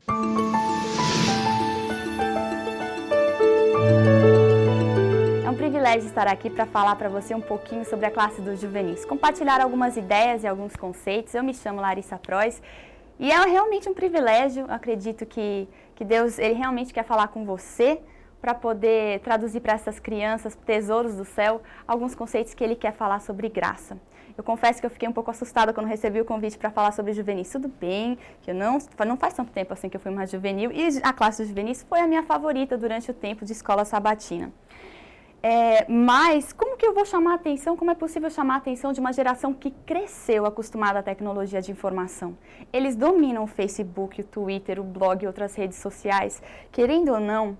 É um privilégio estar aqui para falar para você um pouquinho sobre a classe dos juvenis, compartilhar algumas ideias e alguns conceitos. Eu me chamo Larissa Prois e é realmente um privilégio. Eu acredito que Deus ele realmente quer falar com você para poder traduzir para essas crianças, tesouros do céu, alguns conceitos que Ele quer falar sobre graça. Eu confesso que eu fiquei um pouco assustada quando recebi o convite para falar sobre juvenis. Tudo bem, que eu não faz tanto tempo assim que eu fui uma juvenil, e a classe dos juvenis foi a minha favorita durante o tempo de escola sabatina. Mas como que eu vou chamar a atenção, como é possível chamar a atenção de uma geração que cresceu acostumada à tecnologia de informação? Eles dominam o Facebook, o Twitter, o blog e outras redes sociais. Querendo ou não,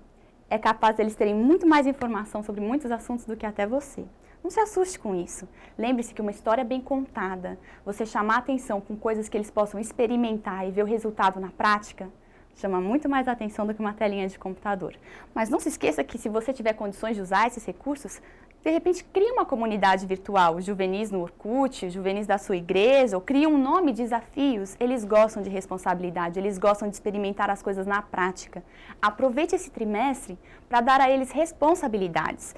é capaz deles terem muito mais informação sobre muitos assuntos do que até você. Não se assuste com isso. Lembre-se que uma história bem contada, você chamar a atenção com coisas que eles possam experimentar e ver o resultado na prática, chama muito mais atenção do que uma telinha de computador. Mas não se esqueça que se você tiver condições de usar esses recursos, de repente crie uma comunidade virtual, juvenis no Orkut, juvenis da sua igreja, ou crie um nome, desafios. Eles gostam de responsabilidade, eles gostam de experimentar as coisas na prática. Aproveite esse trimestre para dar a eles responsabilidades.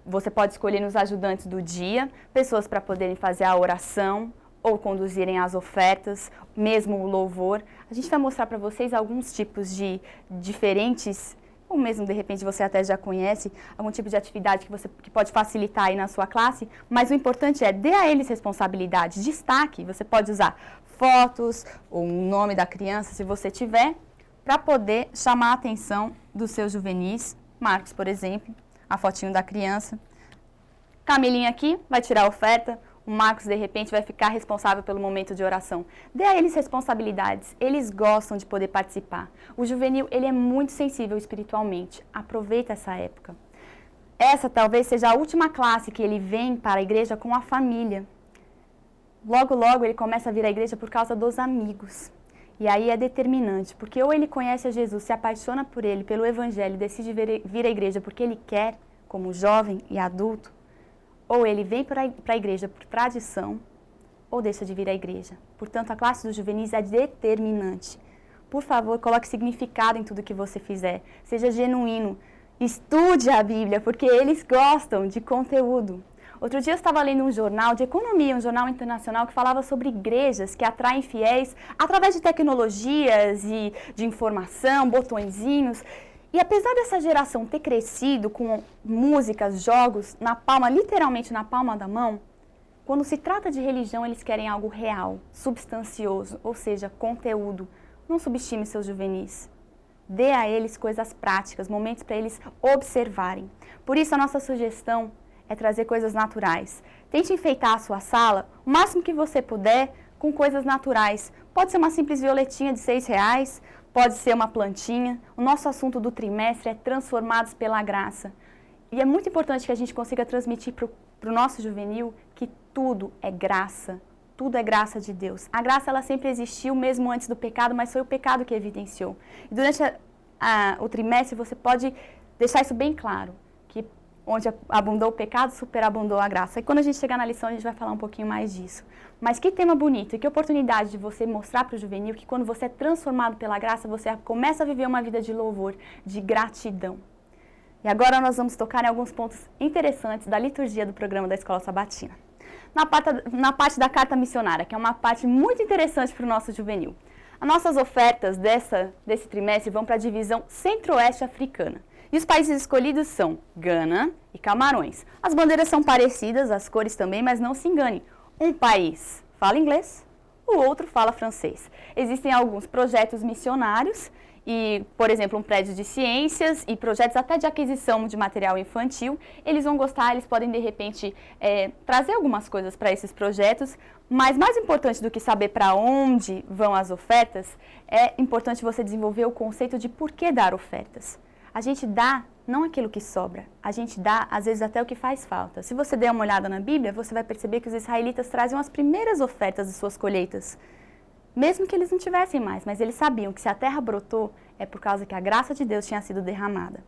Você pode escolher nos ajudantes do dia, pessoas para poderem fazer a oração, ou conduzirem as ofertas, mesmo o louvor. A gente vai mostrar para vocês alguns tipos de diferentes, ou mesmo de repente você até já conhece, algum tipo de atividade que pode facilitar aí na sua classe, mas o importante é, dê a eles responsabilidade, destaque. Você pode usar fotos ou o nome da criança, se você tiver, para poder chamar a atenção dos seus juvenis. Marcos, por exemplo, a fotinho da criança. Camilinha aqui vai tirar a oferta. O Marcos, de repente, vai ficar responsável pelo momento de oração. Dê a eles responsabilidades. Eles gostam de poder participar. O juvenil, ele é muito sensível espiritualmente. Aproveita essa época. Essa talvez seja a última classe que ele vem para a igreja com a família. Logo, logo, ele começa a vir à igreja por causa dos amigos. E aí é determinante, porque ou ele conhece a Jesus, se apaixona por ele, pelo evangelho, decide vir à igreja porque ele quer, como jovem e adulto, ou ele vem para a igreja por tradição, ou deixa de vir à igreja. Portanto, a classe dos juvenis é determinante. Por favor, coloque significado em tudo que você fizer. Seja genuíno. Estude a Bíblia, porque eles gostam de conteúdo. Outro dia eu estava lendo um jornal de economia, um jornal internacional que falava sobre igrejas que atraem fiéis através de tecnologias e de informação, botõezinhos. E apesar dessa geração ter crescido com músicas, jogos, na palma, literalmente na palma da mão, quando se trata de religião, eles querem algo real, substancioso, ou seja, conteúdo. Não subestime seus juvenis. Dê a eles coisas práticas, momentos para eles observarem. Por isso, a nossa sugestão é trazer coisas naturais. Tente enfeitar a sua sala o máximo que você puder com coisas naturais. Pode ser uma simples violetinha de R$6, pode ser uma plantinha. O nosso assunto do trimestre é transformados pela graça. E é muito importante que a gente consiga transmitir para o nosso juvenil que tudo é graça. Tudo é graça de Deus. A graça ela sempre existiu mesmo antes do pecado, mas foi o pecado que evidenciou. E durante o trimestre você pode deixar isso bem claro, que onde abundou o pecado, superabundou a graça. E quando a gente chegar na lição, a gente vai falar um pouquinho mais disso. Mas que tema bonito e que oportunidade de você mostrar para o juvenil que quando você é transformado pela graça, você começa a viver uma vida de louvor, de gratidão. E agora nós vamos tocar em alguns pontos interessantes da liturgia do programa da Escola Sabatina. Na parte da carta missionária, que é uma parte muito interessante para o nosso juvenil. As nossas ofertas desse trimestre vão para a divisão centro-oeste africana. E os países escolhidos são Gana e Camarões. As bandeiras são parecidas, as cores também, mas não se engane. Um país fala inglês, o outro fala francês. Existem alguns projetos missionários e, por exemplo, um prédio de ciências e projetos até de aquisição de material infantil. Eles vão gostar, eles podem, de repente, trazer algumas coisas para esses projetos, mas mais importante do que saber para onde vão as ofertas, é importante você desenvolver o conceito de por que dar ofertas. A gente dá não aquilo que sobra, a gente dá, às vezes, até o que faz falta. Se você der uma olhada na Bíblia, você vai perceber que os israelitas traziam as primeiras ofertas de suas colheitas, mesmo que eles não tivessem mais, mas eles sabiam que se a terra brotou, é por causa que a graça de Deus tinha sido derramada.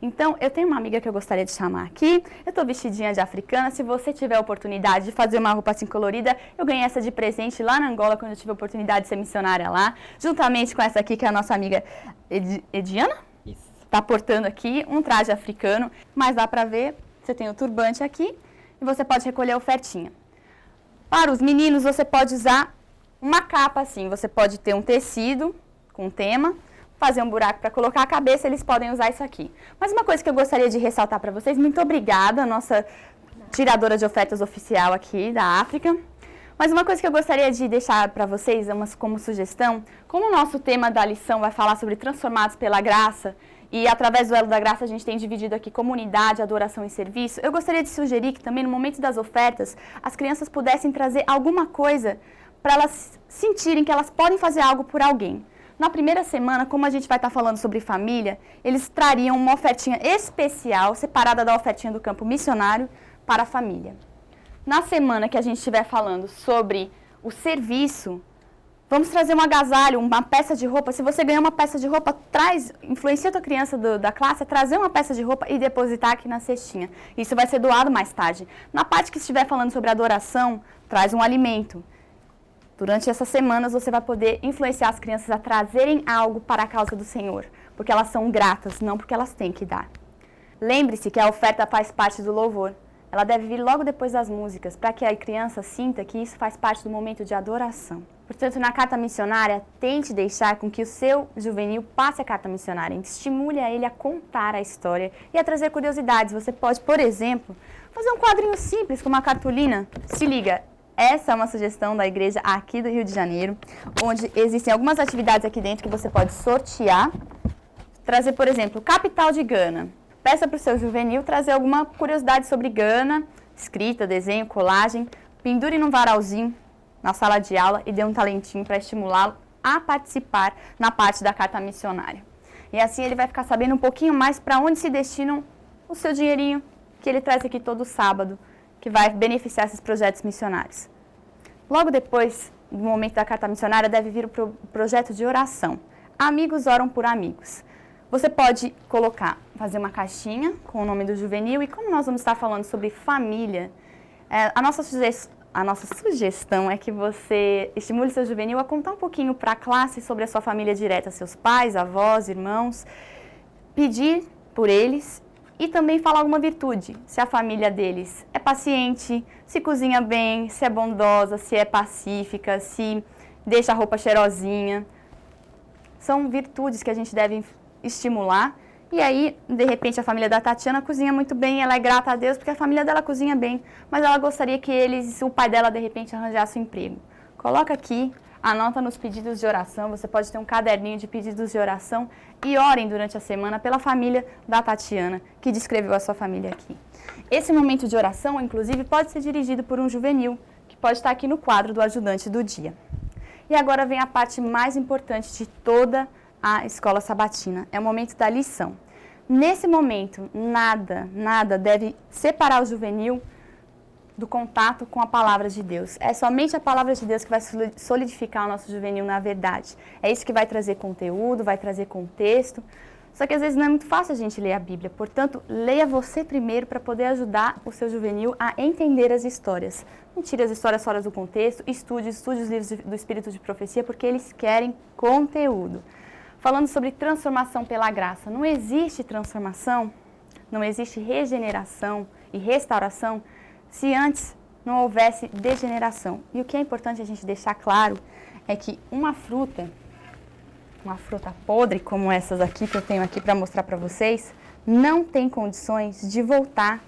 Então, eu tenho uma amiga que eu gostaria de chamar aqui. Eu estou vestidinha de africana. Se você tiver a oportunidade de fazer uma roupa assim colorida, eu ganhei essa de presente lá na Angola, quando eu tive a oportunidade de ser missionária lá, juntamente com essa aqui, que é a nossa amiga Ediana. Isso. Está portando aqui um traje africano, mas dá para ver, você tem o turbante aqui e você pode recolher a ofertinha. Para os meninos, você pode usar uma capa assim, você pode ter um tecido com tema, fazer um buraco para colocar a cabeça, eles podem usar isso aqui. Mas uma coisa que eu gostaria de ressaltar para vocês, muito obrigada, a nossa tiradora de ofertas oficial aqui da África. Mas uma coisa que eu gostaria de deixar para vocês, como sugestão, como o nosso tema da lição vai falar sobre transformados pela graça, e através do elo da graça a gente tem dividido aqui comunidade, adoração e serviço, eu gostaria de sugerir que também no momento das ofertas, as crianças pudessem trazer alguma coisa para elas sentirem que elas podem fazer algo por alguém. Na primeira semana, como a gente vai estar falando sobre família, eles trariam uma ofertinha especial, separada da ofertinha do campo missionário, para a família. Na semana que a gente estiver falando sobre o serviço, vamos trazer um agasalho, uma peça de roupa. Se você ganhar uma peça de roupa, influencia a tua criança da classe a trazer uma peça de roupa e depositar aqui na cestinha. Isso vai ser doado mais tarde. Na parte que estiver falando sobre adoração, traz um alimento. Durante essas semanas, você vai poder influenciar as crianças a trazerem algo para a causa do Senhor, porque elas são gratas, não porque elas têm que dar. Lembre-se que a oferta faz parte do louvor. Ela deve vir logo depois das músicas, para que a criança sinta que isso faz parte do momento de adoração. Portanto, na carta missionária, tente deixar com que o seu juvenil passe a carta missionária, estimule a ele a contar a história e a trazer curiosidades. Você pode, por exemplo, fazer um quadrinho simples com uma cartolina. Se liga! Essa é uma sugestão da igreja aqui do Rio de Janeiro, onde existem algumas atividades aqui dentro que você pode sortear. Trazer, por exemplo, capital de Gana. Peça para o seu juvenil trazer alguma curiosidade sobre Gana, escrita, desenho, colagem. Pendure num varalzinho na sala de aula e dê um talentinho para estimulá-lo a participar na parte da carta missionária. E assim ele vai ficar sabendo um pouquinho mais para onde se destinam o seu dinheirinho que ele traz aqui todo sábado, que vai beneficiar esses projetos missionários. Logo depois do momento da carta missionária, deve vir o projeto de oração. Amigos oram por amigos. Você pode fazer uma caixinha com o nome do juvenil, e como nós vamos estar falando sobre família, a nossa sugestão é que você estimule seu juvenil a contar um pouquinho para a classe sobre a sua família direta, seus pais, avós, irmãos, pedir por eles. E também falar alguma virtude, se a família deles é paciente, se cozinha bem, se é bondosa, se é pacífica, se deixa a roupa cheirosinha. São virtudes que a gente deve estimular. E aí, de repente, a família da Tatiana cozinha muito bem, ela é grata a Deus porque a família dela cozinha bem, mas ela gostaria que o pai dela, de repente, arranjasse um emprego. Coloca aqui, anota nos pedidos de oração, você pode ter um caderninho de pedidos de oração e orem durante a semana pela família da Tatiana, que descreveu a sua família aqui. Esse momento de oração, inclusive, pode ser dirigido por um juvenil, que pode estar aqui no quadro do ajudante do dia. E agora vem a parte mais importante de toda a escola sabatina, é o momento da lição. Nesse momento, nada deve separar o juvenil do contato com a palavra de Deus. É somente a palavra de Deus que vai solidificar o nosso juvenil na verdade. É isso que vai trazer conteúdo, vai trazer contexto. Só que às vezes não é muito fácil a gente ler a Bíblia. Portanto, leia você primeiro para poder ajudar o seu juvenil a entender as histórias. Não tire as histórias fora do contexto, estude os livros do Espírito de Profecia, porque eles querem conteúdo. Falando sobre transformação pela graça. Não existe transformação, não existe regeneração e restauração se antes não houvesse degeneração. E o que é importante a gente deixar claro é que uma fruta podre, como essas aqui que eu tenho aqui para mostrar para vocês, não tem condições de voltar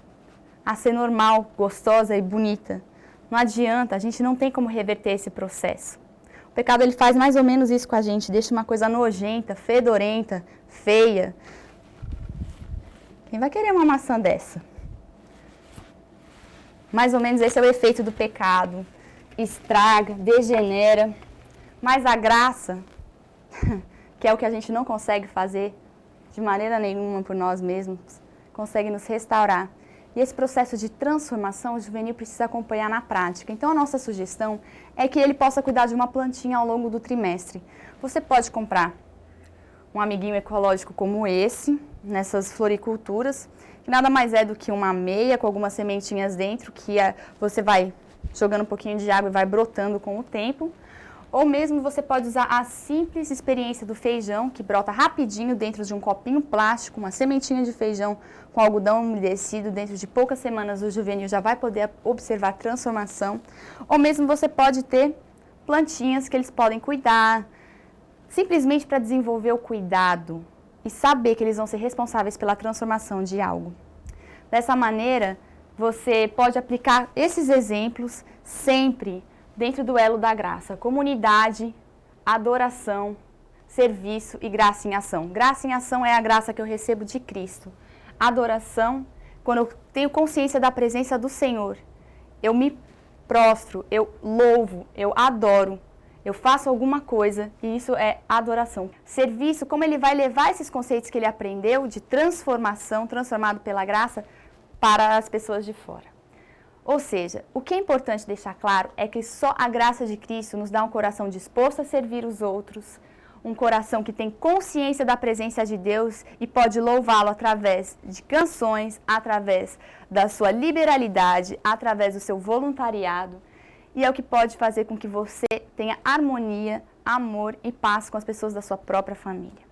a ser normal, gostosa e bonita. Não adianta, a gente não tem como reverter esse processo. O pecado ele faz mais ou menos isso com a gente, deixa uma coisa nojenta, fedorenta, feia. Quem vai querer uma maçã dessa? Mais ou menos esse é o efeito do pecado. Estraga, degenera. Mas a graça, que é o que a gente não consegue fazer de maneira nenhuma por nós mesmos, consegue nos restaurar. E esse processo de transformação, o juvenil precisa acompanhar na prática. Então, a nossa sugestão é que ele possa cuidar de uma plantinha ao longo do trimestre. Você pode comprar um amiguinho ecológico como esse, nessas floriculturas, que nada mais é do que uma meia com algumas sementinhas dentro, que você vai jogando um pouquinho de água e vai brotando com o tempo. Ou mesmo você pode usar a simples experiência do feijão, que brota rapidinho dentro de um copinho plástico, uma sementinha de feijão com algodão umedecido, dentro de poucas semanas o juvenil já vai poder observar transformação. Ou mesmo você pode ter plantinhas que eles podem cuidar, simplesmente para desenvolver o cuidado e saber que eles vão ser responsáveis pela transformação de algo. Dessa maneira, você pode aplicar esses exemplos sempre dentro do elo da graça: comunidade, adoração, serviço e graça em ação. Graça em ação é a graça que eu recebo de Cristo. Adoração, quando eu tenho consciência da presença do Senhor, eu me prostro, eu louvo, eu adoro, eu faço alguma coisa, e isso é adoração. Serviço, como ele vai levar esses conceitos que ele aprendeu de transformação, transformado pela graça, para as pessoas de fora. Ou seja, o que é importante deixar claro é que só a graça de Cristo nos dá um coração disposto a servir os outros, um coração que tem consciência da presença de Deus e pode louvá-lo através de canções, através da sua liberalidade, através do seu voluntariado, e é o que pode fazer com que você tenha harmonia, amor e paz com as pessoas da sua própria família.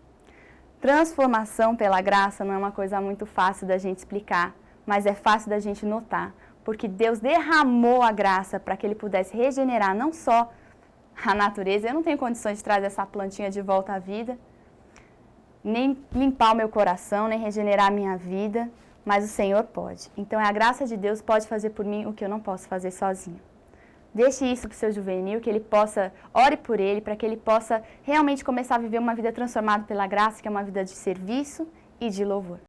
Transformação pela graça não é uma coisa muito fácil da gente explicar, mas é fácil da gente notar, porque Deus derramou a graça para que Ele pudesse regenerar não só a natureza. Eu não tenho condições de trazer essa plantinha de volta à vida, nem limpar o meu coração, nem regenerar a minha vida, mas o Senhor pode. Então, a graça de Deus pode fazer por mim o que eu não posso fazer sozinho. Deixe isso para o seu juvenil, que ele possa, ore por ele, para que ele possa realmente começar a viver uma vida transformada pela graça, que é uma vida de serviço e de louvor.